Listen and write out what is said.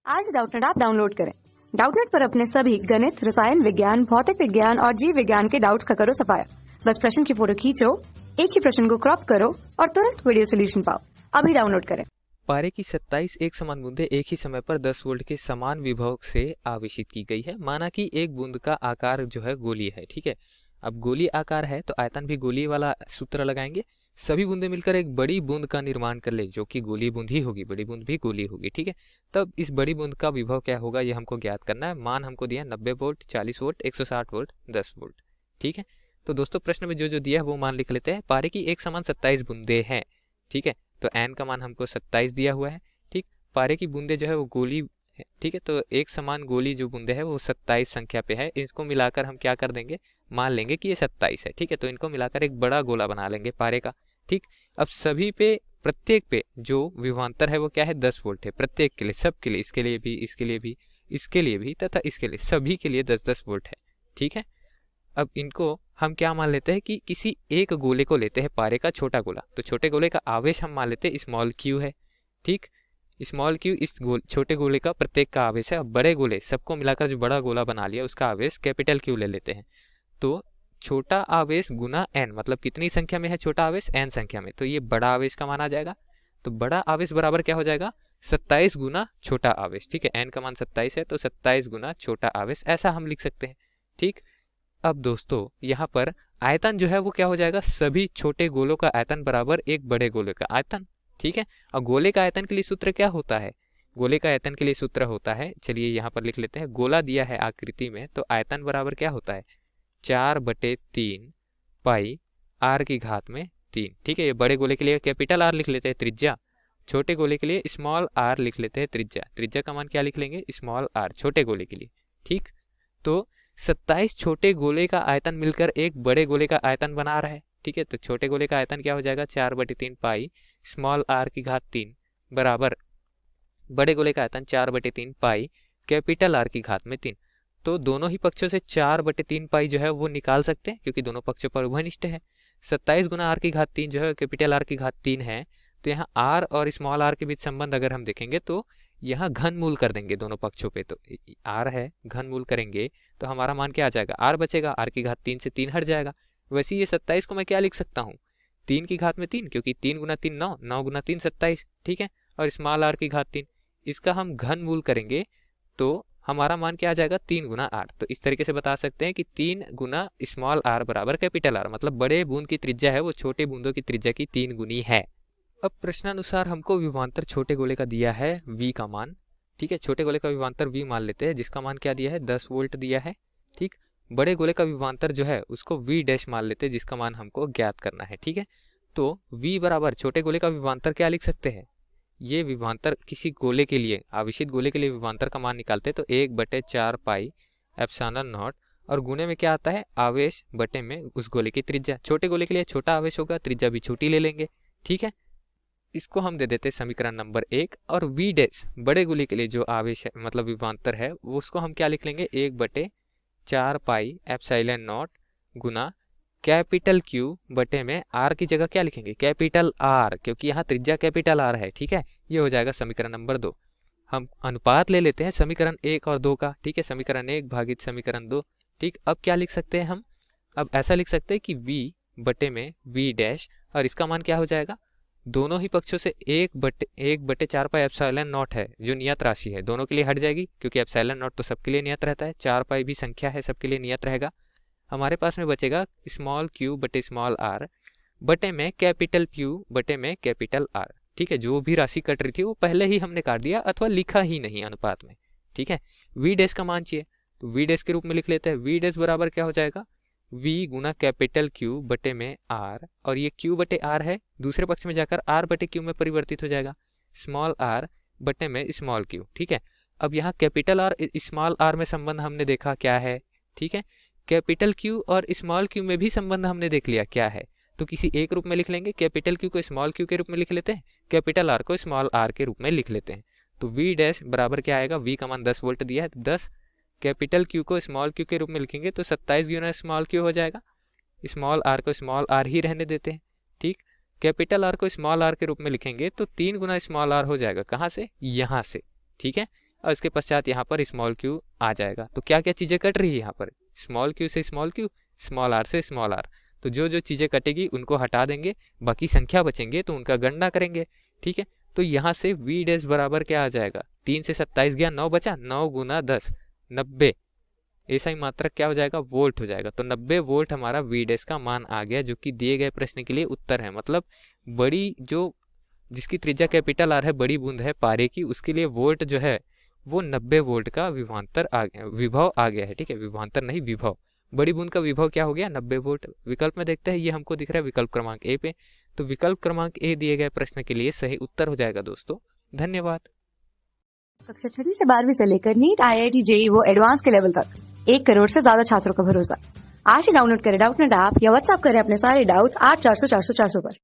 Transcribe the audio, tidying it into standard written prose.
आज Doubtnut app download करें। Doubtnut पर अपने सभी गणित, रसायन विज्ञान, भौतिक विज्ञान और जीव विज्ञान के डाउट्स का करो सफाया। बस प्रश्न की फोटो खींचो, एक ही प्रश्न को क्रॉप करो और तुरंत वीडियो सोल्यूशन पाओ। अभी डाउनलोड करें। पारे की 27 एक समान बूंदें एक ही समय पर 10 वोल्ट के समान विभव से आवेशित की गई है। माना कि एक बूंद का आकार जो है गोलीय है, ठीक है। अब गोलीय आकार है तो आयतन भी गोलीय वाला सूत्र लगाएंगे। सभी बूंदें मिलकर एक बड़ी बूंद का निर्माण कर ले, जो कि गोलीय बूंद ही होगी, बड़ी बूंद भी गोलीय होगी, ठीक है। तब इस बड़ी बूंद का विभव क्या होगा ये हमको ज्ञात करना है। मान हमको दिया 90 वोल्ट, 40 वोल्ट, 160 वोल्ट, 10 वोल्ट, ठीक है। तो दोस्तों प्रश्न में जो दिया है वो मान लिख लेते हैं। पारे की एक समान 27 बूंदें हैं, ठीक है। तो n का मान हमको 27 दिया हुआ है, ठीक। पारे की बूंदे जो है वो गोली है, ठीक है। तो एक समान गोली जो बूंदे है वो 27 संख्या पे है। इसको मिलाकर हम क्या कर देंगे, मान लेंगे कि ये 27 है, ठीक है। तो इनको मिलाकर एक बड़ा गोला बना लेंगे पारे का, ठीक। अब सभी पे, प्रत्येक पे जो विभवांतर है वो क्या है, 10 वोल्ट है। प्रत्येक के लिए, सबके लिए, इसके लिए भी, इसके लिए भी, इसके लिए भी तथा इसके लिए, सभी के लिए 10-10 वोल्ट है, ठीक है। अब इनको हम क्या मान लेते हैं कि किसी एक गोले को लेते हैं, पारे का छोटा गोला। तो छोटे गोले का आवेश हम मान लेते हैं स्मॉल क्यू है, ठीक। स्मॉल क्यू इस छोटे गोले का प्रत्येक का आवेश है। अब बड़े गोले सबको मिलाकर जो बड़ा गोला बना लिया उसका आवेश कैपिटल क्यू ले लेते हैं। तो छोटा आवेश गुना एन, मतलब कितनी संख्या में है छोटा आवेश, एन संख्या में, तो ये बड़ा आवेश का माना जाएगा। तो बड़ा आवेश बराबर क्या हो जाएगा, 27 गुना छोटा आवेश, ठीक है। एन का मान 27 है तो 27 गुना छोटा आवेश, ऐसा हम लिख सकते हैं, ठीक। अब दोस्तों यहाँ पर आयतन जो है वो क्या हो जाएगा, सभी छोटे गोलों का आयतन बराबर एक बड़े गोले का आयतन, ठीक है। और गोले का आयतन के लिए सूत्र क्या होता है, गोले का आयतन के लिए सूत्र होता है, चलिए यहाँ पर लिख लेते हैं। गोला दिया है आकृति में तो आयतन बराबर क्या होता है, 4/3 पाई आर की घात में 3, ठीक है। ये बड़े गोले के लिए कैपिटल आर लिख लेते हैं त्रिज्या, छोटे गोले के लिए स्मॉल आर लिख लेते हैं त्रिज्या। त्रिज्या का मान क्या लिख लेंगे, स्मॉल आर, छोटे गोले के लिए, ठीक। तो 27 छोटे गोले का आयतन मिलकर एक बड़े गोले का आयतन बना रहा है, ठीक है। तो छोटे गोले का आयतन क्या हो जाएगा, 4/3 पाई स्मॉल आर की घात 3 बराबर बड़े गोले का आयतन 4/3 पाई कैपिटल आर की घात में 3। तो दोनों ही पक्षों से 4/3 पाई जो है वो निकाल सकते हैं क्योंकि दोनों पक्षों पर उभयनिष्ठ है। 27 गुना आर की घात 3 जो है कैपिटल आर की घात 3 है। तो यहाँ आर और स्मॉल आर के बीच संबंध अगर हम देखेंगे तो यहाँ घन मूल कर देंगे दोनों पक्षों पे। तो आर है, घन मूल करेंगे तो हमारा मान क्या आ जाएगा, आर बचेगा, आर की घात 3 से 3 हट जाएगा। वैसे ये 27 को मैं क्या लिख सकता हूँ, 3 की घात में 3, क्योंकि 3 गुना 3 9, 9 गुना 3 27, ठीक है। और स्मॉल आर की घात 3, इसका हम घन मूल करेंगे तो हमारा मान क्या आ जाएगा, 3 गुना आर। तो इस तरीके से बता सकते हैं कि 3 गुना स्मॉल आर बराबर कैपिटल आर, मतलब बड़े बूंद की त्रिज्या है वो छोटे बूंदों की त्रिज्या की 3 गुनी है। अब प्रश्नानुसार हमको विभवांतर छोटे गोले का दिया है v का मान, ठीक है। छोटे गोले का विभवांतर v मान लेते हैं, जिसका मान क्या दिया है, 10 वोल्ट दिया है, ठीक। बड़े गोले का विभवांतर जो है उसको v डैश मान लेते हैं, जिसका मान हमको ज्ञात करना है, ठीक है। तो v बराबर छोटे गोले का विभवांतर क्या लिख सकते हैं, ये विभवांतर किसी गोले के लिए, आवेशित गोले के लिए विभवांतर का मान निकालते हैं तो 1/4 पाई एप्सिलॉन नॉट, और गुणे में क्या आता है, आवेश बटे में उस गोले की त्रिज्या। छोटे गोले के लिए छोटा आवेश होगा, त्रिज्या भी छोटी ले लेंगे, ठीक है। इसको हम दे देते हैं समीकरण नंबर 1। और v डैश बड़े गोले के लिए जो आवेश है, मतलब विभवांतर है, वो उसको हम क्या लिख लेंगे, 1/4 pi epsilon not Guna capital Q बटे में आर की जगह क्या लिखेंगे, कैपिटल आर, क्योंकि यहाँ त्रिज्या कैपिटल आर है, ठीक है। ये हो जाएगा समीकरण नंबर 2। हम अनुपात ले लेते हैं समीकरण 1 और 2 का, ठीक है। समीकरण 1 भागित समीकरण 2, ठीक। अब क्या लिख सकते हैं हम, अब ऐसा लिख सकते हैं कि v बटे में v डैश, और इसका मान क्या हो जाएगा, दोनों ही पक्षों से 1/4 पाई एप्सिलॉन नॉट है जो नियत राशि है, दोनों के लिए हट जाएगी क्योंकि एप्सिलॉन नॉट तो सबके लिए नियत रहता है, 4 पाई भी संख्या है, सबके लिए नियत रहेगा। हमारे पास में बचेगा स्मॉल क्यू बटे स्मॉल आर बटे में कैपिटल क्यू बटे में कैपिटल आर, ठीक है। जो भी राशि कट रही थी वो पहले ही हमने काट दिया अथवा लिखा ही नहीं अनुपात में, ठीक है। वी डैश का मान चाहिए तो वी डैश के रूप में लिख लेते हैं। वी डैश बराबर क्या हो जाएगा, v गुना कैपिटल क्यू बटे में आर, और ये q बटे आर है, दूसरे पक्ष में जाकर r बटे क्यू में परिवर्तित हो जाएगा, स्मॉल आर बटे में स्मॉल क्यू, ठीक है। अब यहाँ कैपिटल आर स्मॉल आर में संबंध हमने देखा क्या है, ठीक है। कैपिटल क्यू और स्मॉल क्यू में भी संबंध हमने देख लिया क्या है, तो किसी एक रूप में लिख लेंगे। कैपिटल क्यू को स्मॉल क्यू के रूप में लिख लेते हैं, कैपिटल आर को स्मॉल आर के रूप में लिख लेते हैं। तो v डैश बराबर क्या आएगा, v का मान 10 वोल्ट दिया है तो 10, कैपिटल क्यू को स्मॉल क्यू के रूप में लिखेंगे तो 27 गुना स्मॉल क्यू हो जाएगा। स्मॉल आर को स्मॉल आर ही रहने देते हैं, ठीक। कैपिटल आर को स्मॉल आर के रूप में लिखेंगे तो 3 गुना स्मॉल आर हो जाएगा, कहाँ से, यहाँ से, ठीक है। और इसके पश्चात यहाँ पर स्मॉल क्यू आ जाएगा। तो क्या क्या चीज़ें कट रही है यहाँ पर, स्मॉल क्यू से स्मॉल क्यू, स्मॉल आर से स्मॉल आर। तो जो जो चीज़ें कटेगी उनको हटा देंगे, बाकी संख्या बचेंगे तो उनका गणना करेंगे। ठीक है, तो यहाँ से वी डैश बराबर क्या आ जाएगा, 3 से 27 गया 9 बचा, 9 गुना 10 90, ऐसा ही मात्रक क्या हो जाएगा, वोल्ट हो जाएगा। तो 90 वोल्ट हमारा वी डैश का मान आ गया, जो कि दिए गए प्रश्न के लिए उत्तर है। मतलब बड़ी जो जिसकी त्रिज्या कैपिटल आर है, बड़ी बूंद है पारे की, उसके लिए वोल्ट जो है वो 90 वोल्ट का विभवांतर आ गया, विभव आ गया है। ठीक है, विभवांतर नहीं विभव, बड़ी बूंद का विभव क्या हो गया 90 वोल्ट। विकल्प में देखते हैं, ये हमको दिख रहा है विकल्प क्रमांक ए पे। तो विकल्प क्रमांक ए दिए गए प्रश्न के लिए सही उत्तर हो जाएगा दोस्तों। धन्यवाद। कक्षा 6 से 12वीं से लेकर नीट, IIT, JEE वो एडवांस के लेवल तक 1 करोड़ से ज्यादा छात्रों का भरोसा। आज ही डाउनलोड करें डाउटनेट ऐप या व्हाट्सएप करें अपने सारे डाउट्स 8400 400 400 पर।